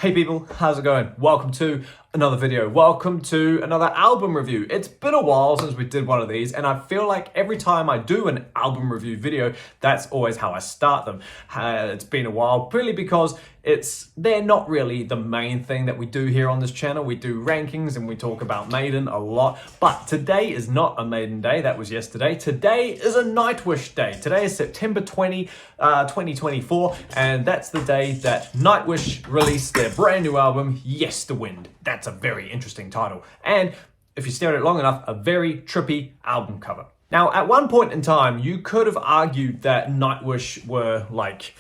Hey people, how's it going? Welcome to another video. Welcome to another album review. It's been a while since we did one of these, and I feel like every time I do an album review video, that's always how I start them. It's been a while, purely because they're not really the main thing that we do here on this channel. We do rankings and we talk about Maiden a lot, but today is not a Maiden day. That was yesterday. Today is a Nightwish day. Today is September 20, 2024, and that's the day that Nightwish released their brand new album, Yesterwynde. That's a very interesting title. And if you stare at it long enough, a very trippy album cover. Now, at one point in time, you could have argued that Nightwish were like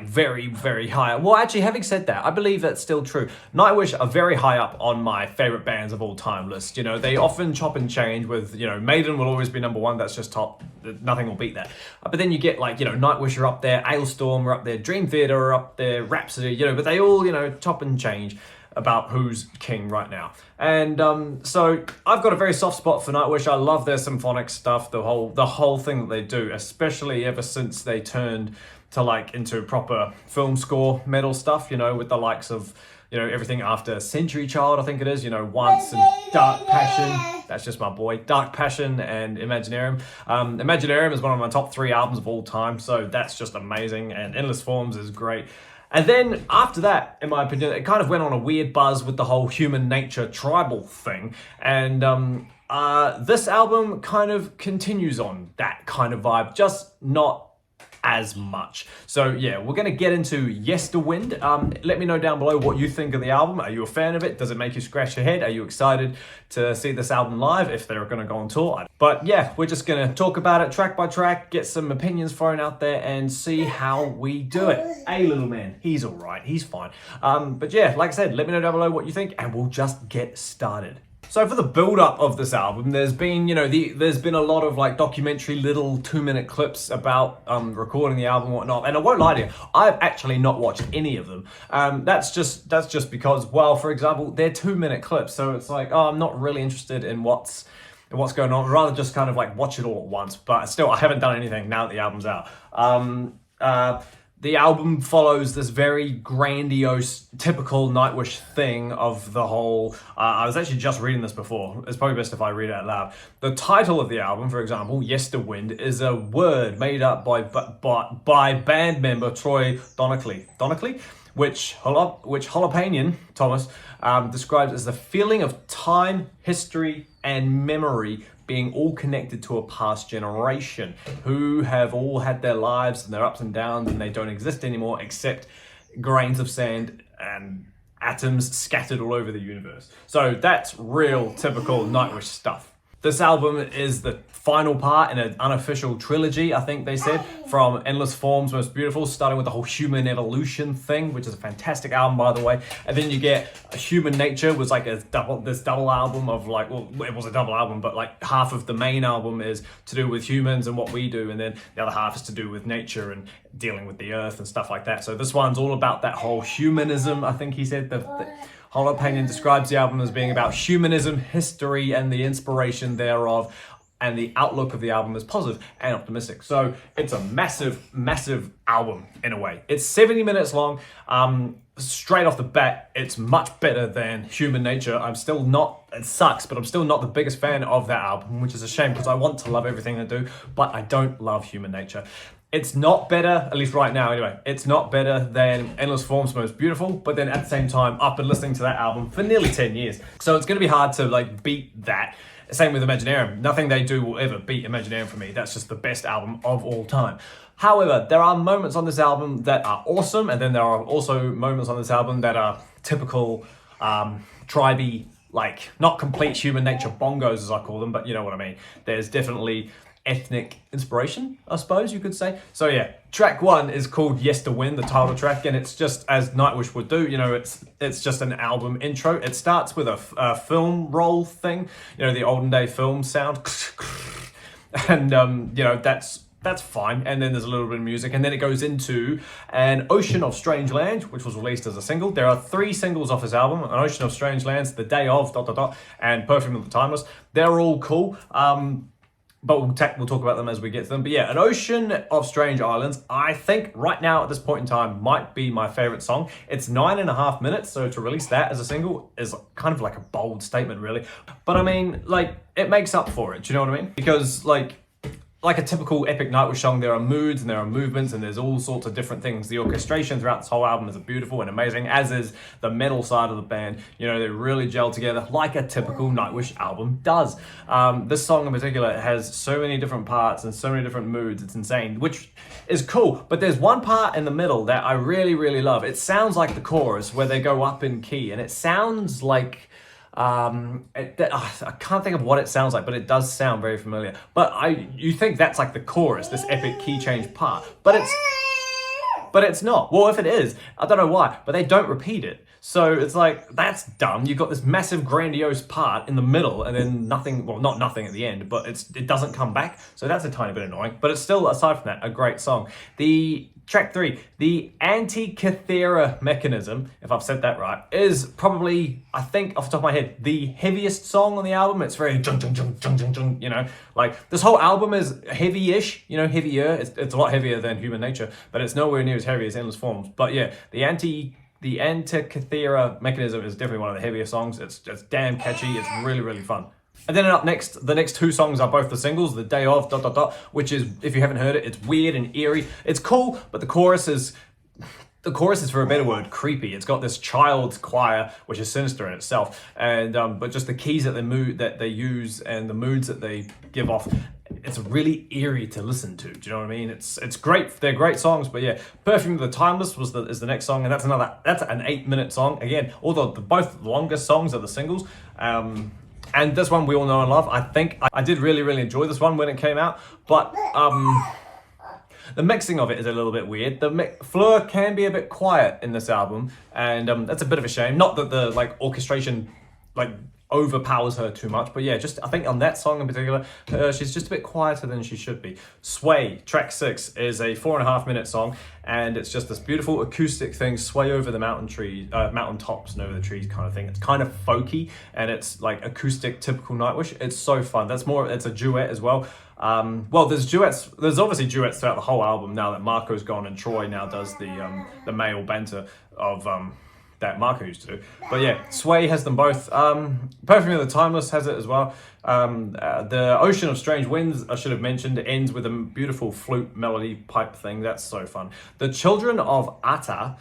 very, very high. Well, actually, having said that, I believe that's still true. Nightwish are very high up on my favorite bands of all time list. You know, they often chop and change with, you know, Maiden will always be number one. That's just top. Nothing will beat that. But then you get like, you know, Nightwish are up there, Ailstorm are up there, Dream Theater are up there, Rhapsody, you know, but they all, you know, chop and change about who's king right now. And so I've got a very soft spot for Nightwish. I love their symphonic stuff, the whole thing that they do, especially ever since they turned to like into proper film score metal stuff, you know, with the likes of, you know, everything after Century Child, I think it is, you know, Once and Dark Passion. That's just my boy. Dark Passion and Imaginarium. Imaginarium is one of my top 3 albums of all time, so that's just amazing. And Endless Forms is great. And then after that, in my opinion, it kind of went on a weird buzz with the whole human nature tribal thing. And this album kind of continues on that kind of vibe, just not as much. So yeah, we're going to get into Yesterwynde. Let me know down below what you think of the album. Are you a fan of it? Does it make you scratch your head? Are you excited to see this album live if they're going to go on tour? But yeah, we're just going to talk about it track by track, get some opinions thrown out there and see how we do it. Hey little man, he's all right, he's fine. But yeah, like I said, let me know down below what you think and we'll just get started. So for the build-up of this album, there's been, you know, there's been a lot of like documentary little 2-minute clips about recording the album and whatnot. And I won't lie to you, I've actually not watched any of them. That's just because, well, for example, they're 2-minute clips, so it's like, oh, I'm not really interested in what's going on. I'd rather just kind of like watch it all at once. But still, I haven't done anything now that the album's out. The album follows this very grandiose, typical Nightwish thing of the whole... I was actually just reading this before. It's probably best if I read it out loud. The title of the album, for example, Yesterwynde, is a word made up by band member Troy Donockley, which Jalapenian Thomas describes as the feeling of time, history, and memory being all connected to a past generation who have all had their lives and their ups and downs and they don't exist anymore except grains of sand and atoms scattered all over the universe. So that's real typical Nightwish stuff. This album is the final part in an unofficial trilogy, I think they said, from Endless Forms, Most Beautiful, starting with the whole Human Evolution thing, which is a fantastic album, by the way. And then you get Human Nature, was like this double album of like, well, it was a double album, but like half of the main album is to do with humans and what we do, and then the other half is to do with nature and dealing with the earth and stuff like that. So this one's all about that whole humanism, I think he said. Jalapenian describes the album as being about humanism, history, and the inspiration thereof, and the outlook of the album is positive and optimistic. So it's a massive, massive album in a way. It's 70 minutes long. Straight off the bat, it's much better than Human Nature. I'm still not, it sucks, but I'm still not the biggest fan of that album, which is a shame because I want to love everything they do, but I don't love Human Nature. It's not better, at least right now anyway, it's not better than Endless Forms, Most Beautiful, but then at the same time, I've been listening to that album for nearly 10 years. So it's going to be hard to like beat that. Same with Imaginarium. Nothing they do will ever beat Imaginarium for me. That's just the best album of all time. However, there are moments on this album that are awesome, and then there are also moments on this album that are typical tribey, like not complete Human Nature bongos as I call them, but you know what I mean. There's definitely ethnic inspiration, I suppose you could say. So yeah, track 1 is called Yesterwynde, the title track, and it's just as Nightwish would do, you know, it's just an album intro. It starts with a film roll thing, you know, the olden day film sound, and you know, that's fine. And then there's a little bit of music, and then it goes into An Ocean of Strange Land, which was released as a single. There are 3 singles off this album: An Ocean of Strange Lands, The Day of, and Perfume of the Timeless. They're all cool. but we'll talk about them as we get to them. But yeah, An Ocean of Strange Islands, I think right now at this point in time might be my favorite song. It's 9.5 minutes, so to release that as a single is kind of like a bold statement, really. But I mean, like, it makes up for it, do you know what I mean? Because like a typical epic Nightwish song, there are moods and there are movements and there's all sorts of different things. The orchestration throughout this whole album is beautiful and amazing, as is the metal side of the band. You know, they really gel together like a typical Nightwish album does. This song in particular has so many different parts and so many different moods. It's insane, which is cool. But there's one part in the middle that I really, really love. It sounds like the chorus where they go up in key, and it sounds like I can't think of what it sounds like, but it does sound very familiar. But you think that's like the chorus, this epic key change part, but it's not. Well, if it is, I don't know why, but they don't repeat it. So it's like, that's dumb. You've got this massive grandiose part in the middle and then nothing, well, not nothing at the end, but it doesn't come back. So that's a tiny bit annoying, but it's still, aside from that, a great song. The track 3, the Antikythera mechanism, if I've said that right, is probably, I think, off the top of my head, the heaviest song on the album. It's very jung, jung, jung, jung, jung, jung, you know, like this whole album is heavy-ish, you know, heavier. It's a lot heavier than Human Nature, but it's nowhere near as heavy as Endless Forms. But yeah, the Antikythera mechanism is definitely one of the heavier songs. It's damn catchy. It's really, really fun. And then up next, the next 2 songs are both the singles, The Day Of, ... which is, if you haven't heard it, it's weird and eerie. It's cool, but the chorus is, for a better word, creepy. It's got this child's choir, which is sinister in itself, and but just the keys that they use and the moods that they give off, it's really eerie to listen to. Do you know what I mean? It's great. They're great songs, but yeah, Perfume of the Timeless is the next song, and that's an 8-minute song. Again, although both the longest songs are the singles. And this one we all know and love. I think I did really, really enjoy this one when it came out, but the mixing of it is a little bit weird. Fleur can be a bit quiet in this album, and that's a bit of a shame. Not that the orchestration overpowers her too much, but yeah, just I think on that song in particular, she's just a bit quieter than she should be. Sway, track 6, is a 4.5-minute song, and it's just this beautiful acoustic thing, sway over the mountain tops and over the trees kind of thing. It's kind of folky, and it's like acoustic, typical Nightwish. It's so fun. It's a duet as well. Well, there's obviously duets throughout the whole album now that Marco's gone, and Troy now does the male banter of that Marco used to do. But yeah, Sway has them both. Perfume of the Timeless has it as well. The Ocean of Strange Winds, I should have mentioned, ends with a beautiful flute melody pipe thing. That's so fun. The Children of Ata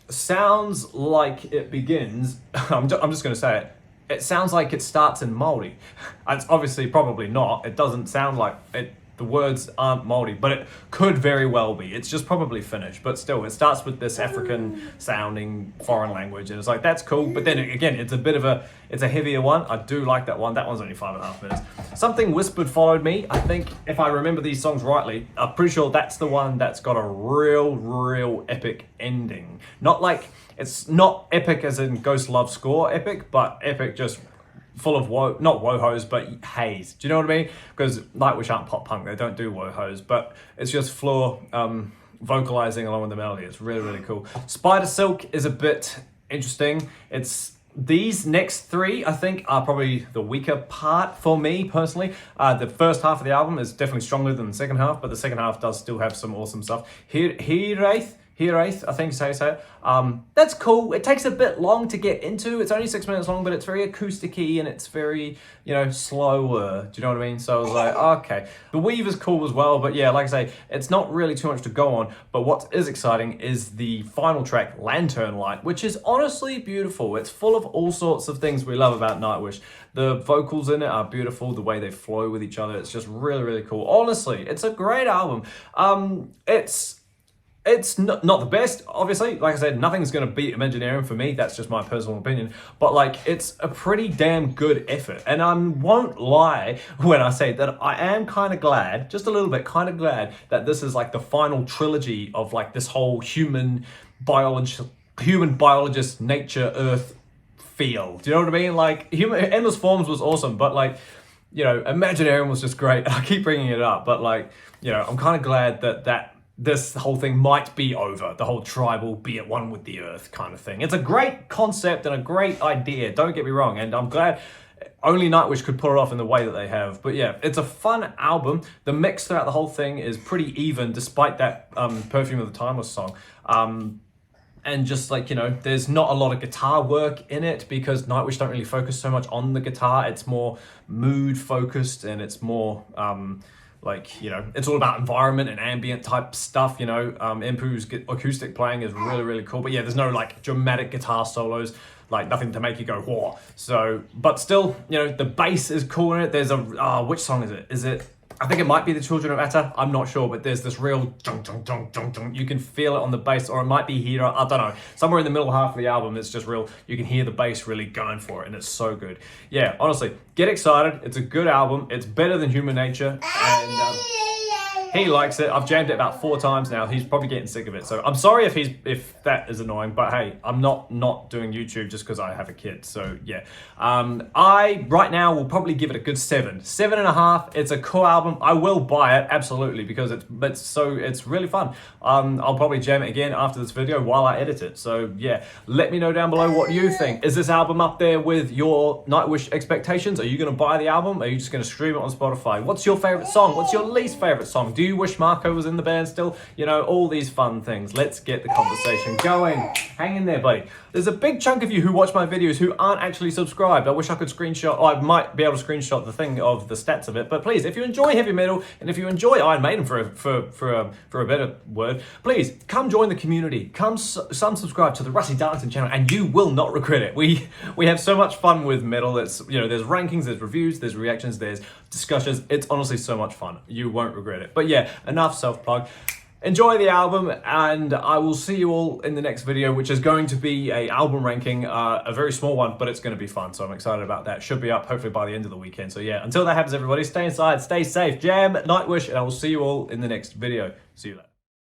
sounds like it begins, I'm just going to say it, it sounds like it starts in Māori. It's obviously probably not. It doesn't sound like it. The words aren't Māori, but it could very well be. It's just probably Finnish, but still, it starts with this African-sounding foreign language, and it's like, that's cool. But then again, it's a heavier one. I do like that one. That one's only 5.5 minutes. Something Whispered Followed Me. I think if I remember these songs rightly, I'm pretty sure that's the one that's got a real epic ending. It's not epic as in Ghost Love Score epic, but epic just full of not wohos, but haze. Do you know what I mean? Because Nightwish aren't pop punk, they don't do wohos, but it's just Fleur vocalizing along with the melody. It's really, really cool. Spider Silk is a bit interesting. These next 3, I think, are probably the weaker part for me personally. The first half of the album is definitely stronger than the second half, but the second half does still have some awesome stuff. Hiraeth, I think is how you say it. That's cool. It takes a bit long to get into. It's only 6 minutes long, but it's very acousticy and it's very, slower. Do you know what I mean? So I was like, okay. The Weave is cool as well, but yeah, like I say, it's not really too much to go on. But what is exciting is the final track, Lantern Light, which is honestly beautiful. It's full of all sorts of things we love about Nightwish. The vocals in it are beautiful, the way they flow with each other. It's just really, really cool. Honestly, it's a great album. It's not the best, obviously. Like I said, nothing's going to beat Imaginarium for me. That's just my personal opinion. But it's a pretty damn good effort. And I won't lie when I say that I am kind of glad, just a little bit kind of glad, that this is the final trilogy of this whole human biologist, nature, earth feel. Do you know what I mean? Endless Forms was awesome, but Imaginarium was just great. I keep bringing it up, but I'm kind of glad that this whole thing might be over. The whole tribal, be at one with the earth kind of thing. It's a great concept and a great idea, don't get me wrong. And I'm glad only Nightwish could pull it off in the way that they have. But yeah, it's a fun album. The mix throughout the whole thing is pretty even, despite that Perfume of the Timeless song. And just like, you know, there's not a lot of guitar work in it because Nightwish don't really focus so much on the guitar. It's more mood focused, and it's more like, you know, it's all about environment and ambient type stuff, you know. Impu's acoustic playing is really, really cool. But yeah, there's no like dramatic guitar solos, like nothing to make you go, whoa. So, but still, you know, the bass is cool in it. There's a, which song is it? Is it, I think it might be The Children of Atta. I'm not sure, but there's this real dun, dun, dun, dun, dun. You can feel it on the bass, or it might be here. I don't know. Somewhere in the middle half of the album, it's just real. You can hear the bass really going for it, and it's so good. Yeah, honestly, get excited. It's a good album. It's better than Human Nature, and he likes it. I've jammed it about 4 times now. He's probably getting sick of it. So I'm sorry if that is annoying, but hey, I'm not doing YouTube just because I have a kid. So yeah, I right now will probably give it a good 7.5. It's a cool album. I will buy it absolutely because it's really fun. I'll probably jam it again after this video while I edit it. So yeah, let me know down below what you think. Is this album up there with your Nightwish expectations? Are you gonna buy the album? Are you just gonna stream it on Spotify? What's your favorite song? What's your least favorite song? Do you wish Marco was in the band still? You know, all these fun things. Let's get the conversation going. Hang in there, buddy. There's a big chunk of you who watch my videos who aren't actually subscribed. I wish I could screenshot, or I might be able to screenshot the thing of the stats of it. But please, if you enjoy heavy metal, and if you enjoy Iron Maiden for a better word, please come join the community. Come subscribe to the Rusty Darlington channel, and you will not regret it. We have so much fun with metal. It's, you know, there's rankings, there's reviews, there's reactions, there's discussions. It's honestly so much fun. You won't regret it. But yeah, enough self-plug. Enjoy the album, and I will see you all in the next video, which is going to be a album ranking, a very small one, but it's going to be fun, so I'm excited about that. Should be up hopefully by the end of the weekend. So yeah, until that happens, everybody, stay inside, stay safe, jam Nightwish, and I will see you all in the next video. See you later.